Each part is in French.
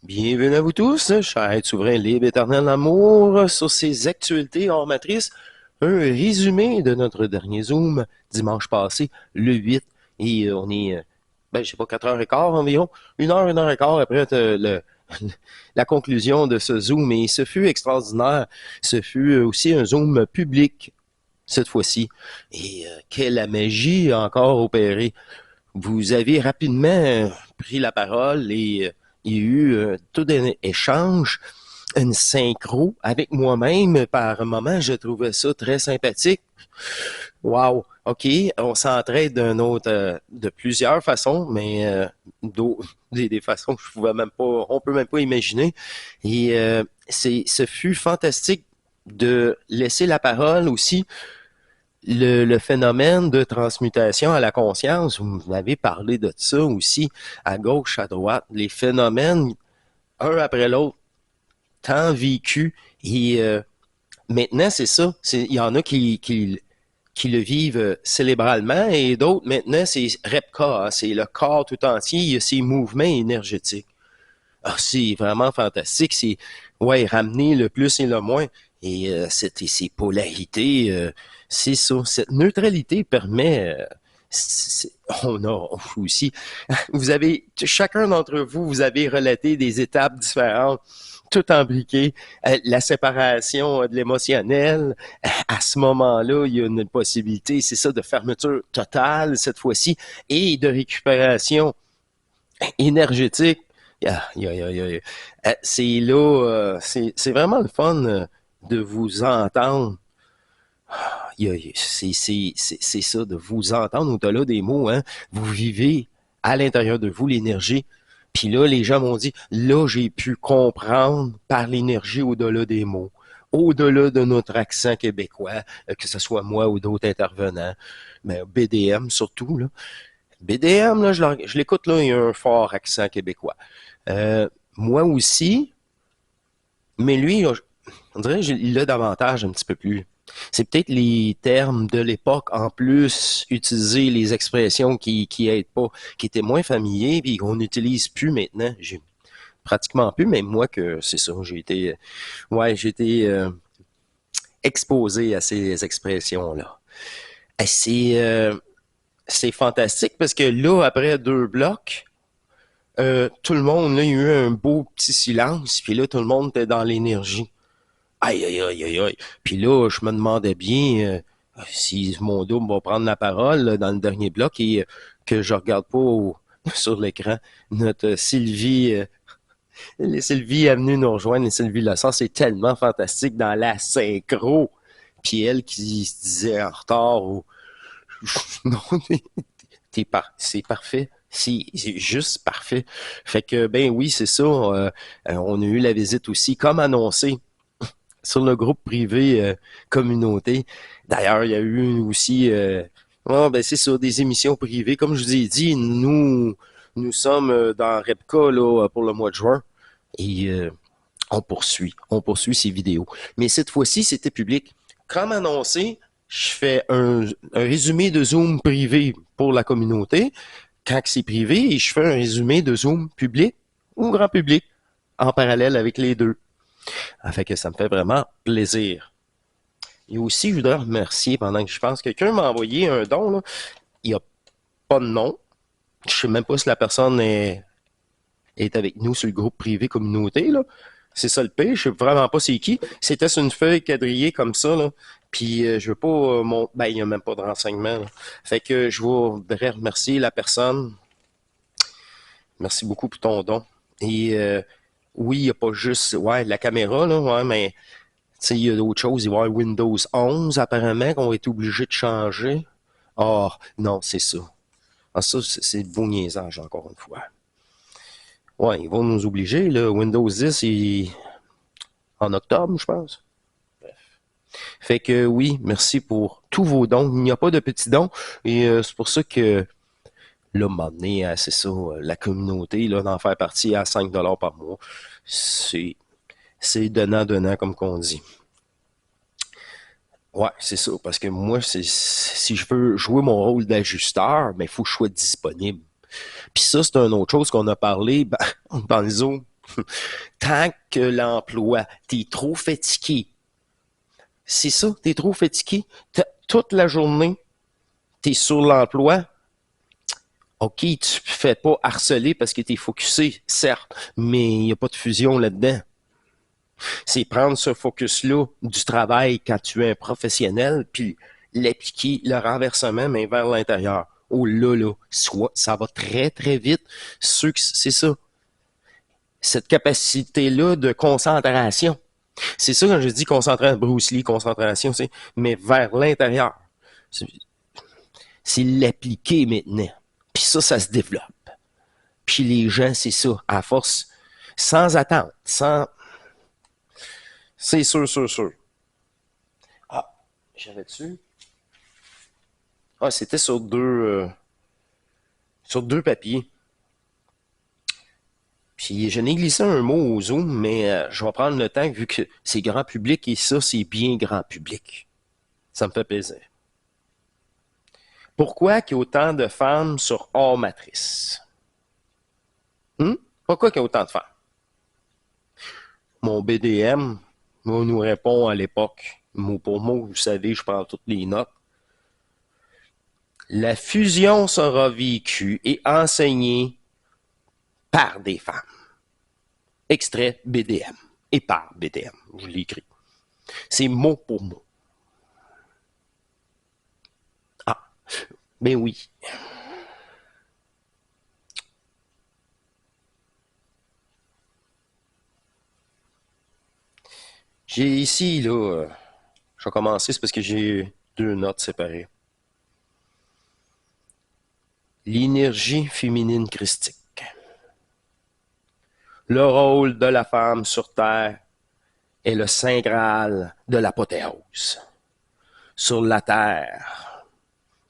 Bienvenue à vous tous, chers êtres souverains libres, éternel amour, sur ces actualités hors matrice. Un résumé de notre dernier Zoom dimanche passé, le 8, et on est, je sais pas, 4h15 environ, une heure et quart après la conclusion de ce Zoom, et ce fut extraordinaire. Ce fut aussi un Zoom public cette fois-ci, et quelle magie a encore opéré. Vous avez rapidement pris la parole et il y a eu tout un échange, une synchro avec moi-même. Par moments, je trouvais ça très sympathique. Wow, OK, on s'entraide de plusieurs façons, mais des façons que je pouvais même pas, on peut même pas imaginer. Et ce fut fantastique de laisser la parole aussi le phénomène de transmutation à la conscience, vous avez parlé de ça aussi, à gauche, à droite, les phénomènes, un après l'autre, tant vécus. Et maintenant, c'est ça. Il y en a qui le vivent cérébralement et d'autres, maintenant, c'est REPCA, hein, c'est le corps tout entier, il y a ces mouvements énergétiques. Ah, c'est vraiment fantastique. C'est, ouais, ramener le plus et le moins. Et ces polarités, c'est ça. Cette neutralité permet, on a aussi, vous avez, chacun d'entre vous, vous avez relaté des étapes différentes, tout imbriqué. La séparation de l'émotionnel, à ce moment-là, il y a une possibilité, c'est ça, de fermeture totale cette fois-ci et de récupération énergétique. C'est là, c'est vraiment le fun de vous entendre. C'est ça, de vous entendre au-delà des mots. Hein. Vous vivez à l'intérieur de vous l'énergie. Puis là, les gens m'ont dit, là, j'ai pu comprendre par l'énergie au-delà des mots, au-delà de notre accent québécois, que ce soit moi ou d'autres intervenants, mais BDM surtout. Là. BDM, là, je l'écoute, là, il y a un fort accent québécois. Moi aussi, mais lui, on dirait qu'il l'a davantage un petit peu plus. C'est peut-être les termes de l'époque, en plus, utiliser les expressions qui aident pas, qui étaient moins familiers, puis qu'on n'utilise plus maintenant. J'ai pratiquement plus, mais moi que c'est ça, j'ai été exposé à ces expressions-là. Et c'est fantastique parce que là, après 2 blocs, tout le monde, là, il y a eu un beau petit silence, puis là, tout le monde était dans l'énergie. Aïe, aïe, aïe, aïe, aïe. Puis là, je me demandais bien si mon double va prendre la parole là, dans le dernier bloc et que je regarde pas sur l'écran. Notre Sylvie, Sylvie est venue nous rejoindre, et Sylvie Lassan, c'est tellement fantastique dans la synchro. Puis elle qui se disait en retard ou non, c'est parfait. C'est juste parfait. Fait que, ben oui, c'est ça. On a eu la visite aussi, comme annoncé, sur le groupe privé communauté. D'ailleurs, il y a eu aussi, c'est ça, des émissions privées. Comme je vous ai dit, nous sommes dans Repka là, pour le mois de juin et on poursuit ces vidéos. Mais cette fois-ci, c'était public. Comme annoncé, je fais un résumé de Zoom privé pour la communauté quand c'est privé et je fais un résumé de Zoom public ou grand public en parallèle avec les deux. Fait que ça me fait vraiment plaisir. Et aussi, je voudrais remercier pendant que je pense, quelqu'un m'a envoyé un don, là. Il n'y a pas de nom. Je sais même pas si la personne est avec nous sur le groupe privé communauté, là. C'est ça le pire, je sais vraiment pas c'est qui. C'était sur une feuille quadrillée comme ça, là. Puis je veux pas il n'y a même pas de renseignements. Là. Fait que je voudrais remercier la personne. Merci beaucoup pour ton don. Et oui, il n'y a pas juste la caméra, là, mais il y a d'autres choses. Il va y avoir Windows 11 apparemment qu'on va être obligé de changer. Ah, non, c'est ça. Ah, ça, c'est de beau niaisage, encore une fois. Ouais, ils vont nous obliger, là. Windows 10 en octobre, je pense. Fait que oui, merci pour tous vos dons. Il n'y a pas de petits dons. Et c'est pour ça que là, m'amener à, c'est ça, la communauté, là, d'en faire partie à 5$ par mois. C'est donnant, comme qu'on dit. Ouais, c'est ça, parce que moi, si je veux jouer mon rôle d'ajusteur, il faut que je sois disponible. Puis ça, c'est une autre chose qu'on a parlé dans le Zoom. Tant que l'emploi, t'es trop fatigué. C'est ça, t'es trop fatigué. Toute la journée, t'es sur l'emploi. OK, tu te fais pas harceler parce que t'es focusé, certes, mais il n'y a pas de fusion là-dedans. C'est prendre ce focus-là du travail quand tu es un professionnel, puis l'appliquer, le renversement, mais vers l'intérieur. Oh là, soit, ça va très, très vite. C'est ça. Cette capacité-là de concentration. C'est ça quand je dis concentration, Bruce Lee, concentration, mais vers l'intérieur. C'est l'appliquer maintenant. Puis ça se développe. Puis les gens, c'est ça, à force, sans attente, sans... C'est sûr. Ah, j'avais-tu? Ah, c'était sur deux papiers. Puis je n'ai glissé un mot au Zoom, mais je vais prendre le temps vu que c'est grand public et ça, c'est bien grand public. Ça me fait plaisir. Pourquoi qu'il y a autant de femmes sur hors matrice? Pourquoi qu'il y a autant de femmes? Mon BDM nous répond à l'époque, mot pour mot, vous savez, je prends toutes les notes. La fusion sera vécue et enseignée par des femmes. Extrait BDM et par BDM, je l'ai écrit. C'est mot pour mot. Ah, ben oui. J'ai ici, là, je vais commencer, c'est parce que j'ai deux notes séparées. L'énergie féminine christique. Le rôle de la femme sur Terre est le saint graal de l'apothéose. Sur la Terre,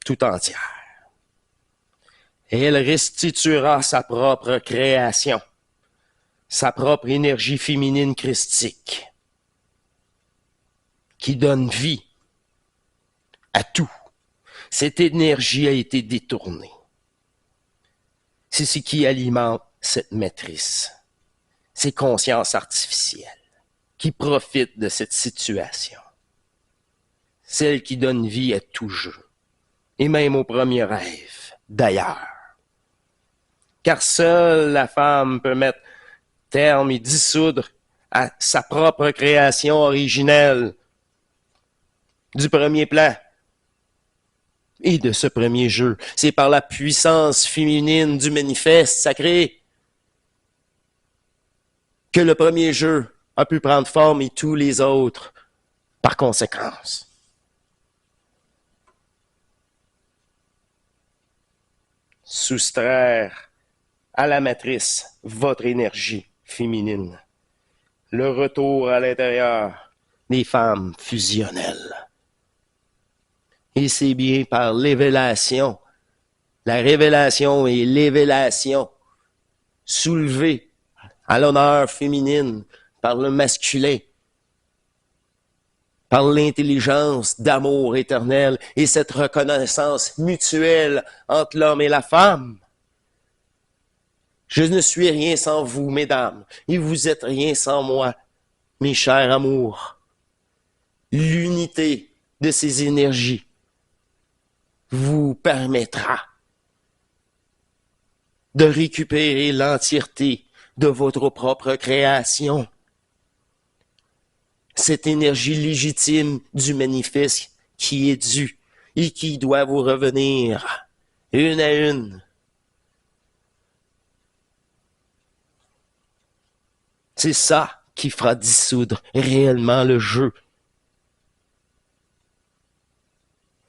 tout entière. Et elle restituera sa propre création, sa propre énergie féminine christique, qui donne vie à tout. Cette énergie a été détournée. C'est ce qui alimente cette matrice, ces consciences artificielles qui profitent de cette situation. Celle qui donne vie à tout jeu, et même au premier rêve, d'ailleurs. Car seule la femme peut mettre terme et dissoudre à sa propre création originelle du premier plan et de ce premier jeu. C'est par la puissance féminine du manifeste sacré que le premier jeu a pu prendre forme et tous les autres par conséquence. Soustraire à la matrice votre énergie féminine. Le retour à l'intérieur des femmes fusionnelles. Et c'est bien par l'évélation, la révélation et l'évélation soulevée à l'honneur féminine par le masculin, par l'intelligence d'amour éternel et cette reconnaissance mutuelle entre l'homme et la femme. Je ne suis rien sans vous, mesdames, et vous êtes rien sans moi, mes chers amours. L'unité de ces énergies vous permettra de récupérer l'entièreté de votre propre création. Cette énergie légitime du manifeste qui est due et qui doit vous revenir une à une. C'est ça qui fera dissoudre réellement le jeu.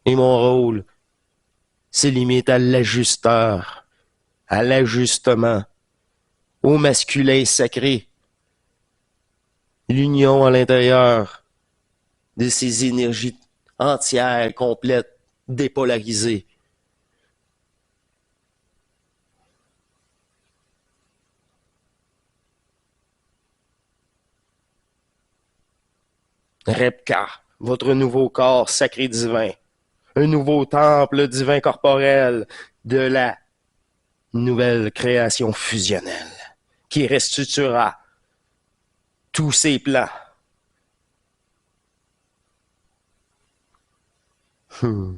Et mon rôle se limite à l'ajusteur, à l'ajustement, au masculin sacré, l'union à l'intérieur de ces énergies entières, complètes, dépolarisées. Repka, votre nouveau corps sacré divin, un nouveau temple divin corporel de la nouvelle création fusionnelle. qui restituera tous ses plans. Hmm.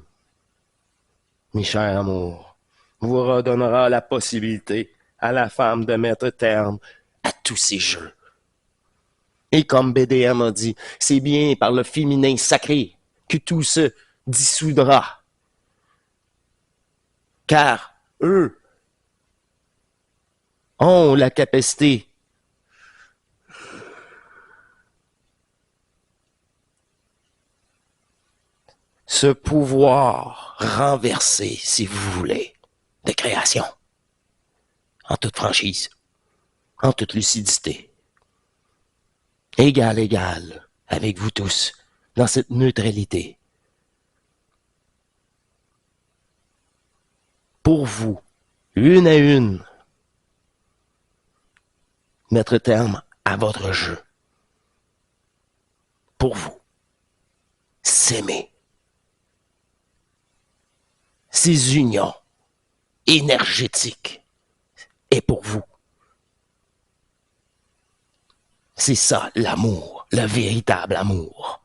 Mes chers amours, vous redonnera la possibilité à la femme de mettre terme à tous ces jeux. Et comme BDM a dit, c'est bien par le féminin sacré que tout se dissoudra. Car eux ont la capacité ce pouvoir renversé, si vous voulez, de création. En toute franchise, en toute lucidité. Égal avec vous tous, dans cette neutralité. Pour vous, une à une, mettre terme à votre jeu. Pour vous, s'aimer. Ces unions énergétiques est pour vous. C'est ça l'amour, le véritable amour,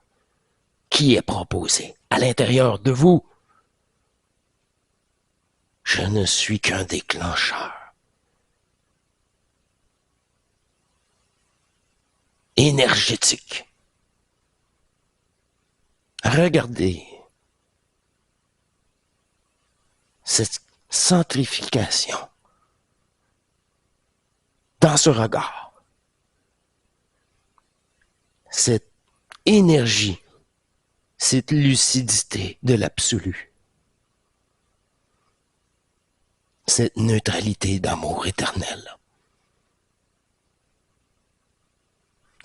qui est proposé à l'intérieur de vous. Je ne suis qu'un déclencheur. Énergétique. Regardez cette centrification dans ce regard. Cette énergie, cette lucidité de l'absolu. Cette neutralité d'amour éternel.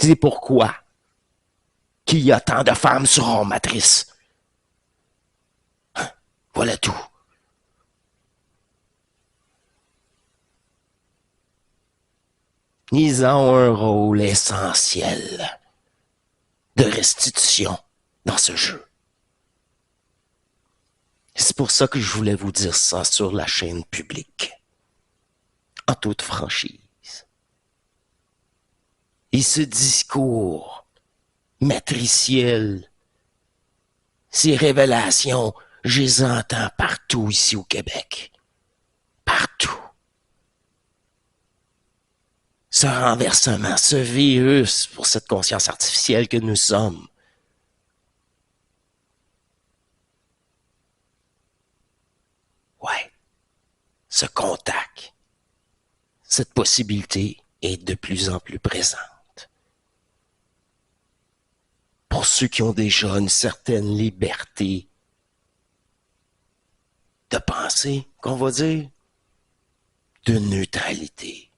C'est pourquoi qu'il y a tant de femmes sur matrice. Voilà tout. Ils ont un rôle essentiel de restitution dans ce jeu. C'est pour ça que je voulais vous dire ça sur la chaîne publique. En toute franchise. Et ce discours matriciel, ces révélations, je les entends partout ici au Québec. Partout. Ce renversement, ce virus pour cette conscience artificielle que nous sommes. Ouais. Ce contact, cette possibilité est de plus en plus présente. Pour ceux qui ont déjà une certaine liberté de penser, qu'on va dire, de neutralité.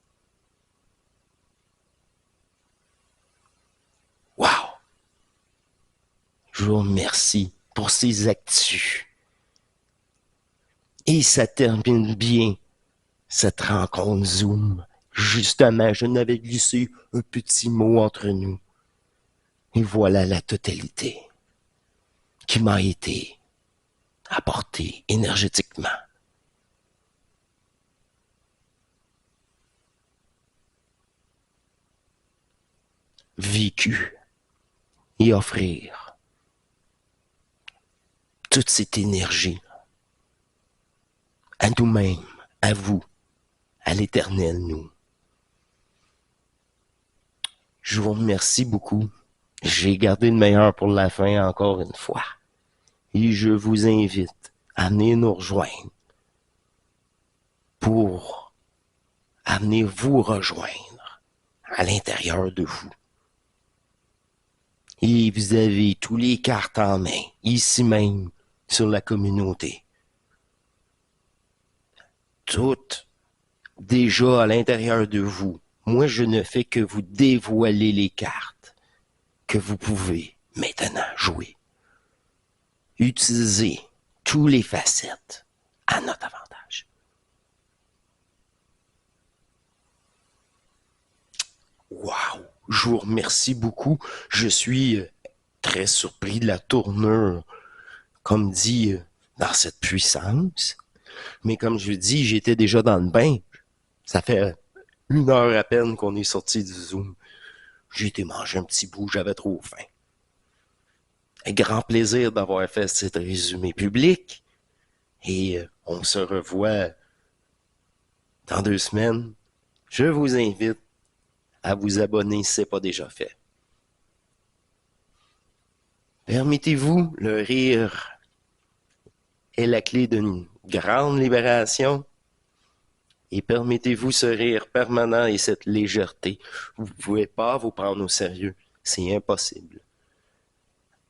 Wow! Je vous remercie pour ces actus. Et ça termine bien, cette rencontre Zoom. Justement, je n'avais glissé un petit mot entre nous. Et voilà la totalité qui m'a été apportée énergétiquement. Vécu et offrir toute cette énergie à nous-mêmes, à vous, à l'éternel nous. Je vous remercie beaucoup. J'ai gardé le meilleur pour la fin encore une fois. Et je vous invite à venir nous rejoindre pour amener vous rejoindre à l'intérieur de vous. Et vous avez tous les cartes en main, ici même, sur la communauté. Toutes déjà à l'intérieur de vous. Moi, je ne fais que vous dévoiler les cartes que vous pouvez maintenant jouer. Utiliser tous les facettes à notre avantage. Wow! Je vous remercie beaucoup. Je suis très surpris de la tournure, comme dit, dans cette puissance. Mais comme je vous dis, j'étais déjà dans le bain. Ça fait 1 heure à peine qu'on est sorti du Zoom. J'ai été manger un petit bout, j'avais trop faim. Un grand plaisir d'avoir fait cet résumé public. Et on se revoit dans 2 semaines. Je vous invite à vous abonner si ce n'est pas déjà fait. Permettez-vous, le rire est la clé d'une grande libération. Et permettez-vous ce rire permanent et cette légèreté. Vous ne pouvez pas vous prendre au sérieux. C'est impossible.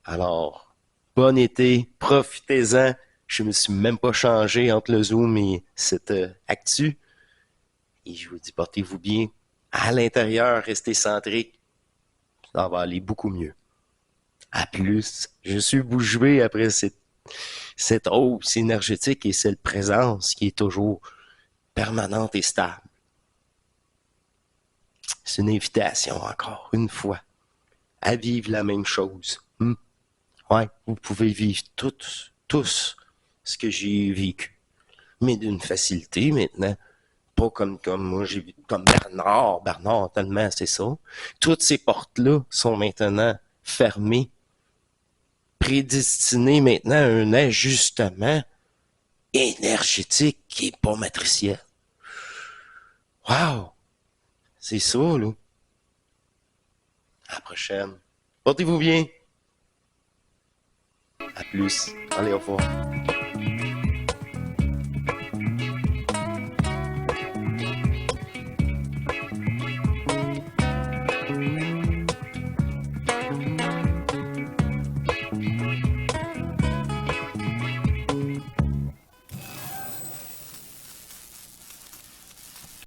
Alors, bon été, profitez-en. Je me suis même pas changé entre le Zoom et cette actu. Et je vous dis, portez-vous bien. À l'intérieur, restez centré. Ça va aller beaucoup mieux. À plus. Je suis bouche bée après cette hausse énergétique et cette présence qui est toujours permanente et stable. C'est une invitation encore, une fois, à vivre la même chose. Ouais, vous pouvez vivre tous ce que j'ai vécu, mais d'une facilité maintenant. Pas comme moi, j'ai vu, comme Bernard, tellement c'est ça. Toutes ces portes-là sont maintenant fermées, prédestinées maintenant à un ajustement énergétique qui est pas matriciel. Wow! C'est ça, là. À la prochaine. Portez-vous bien. À plus. Allez, au revoir.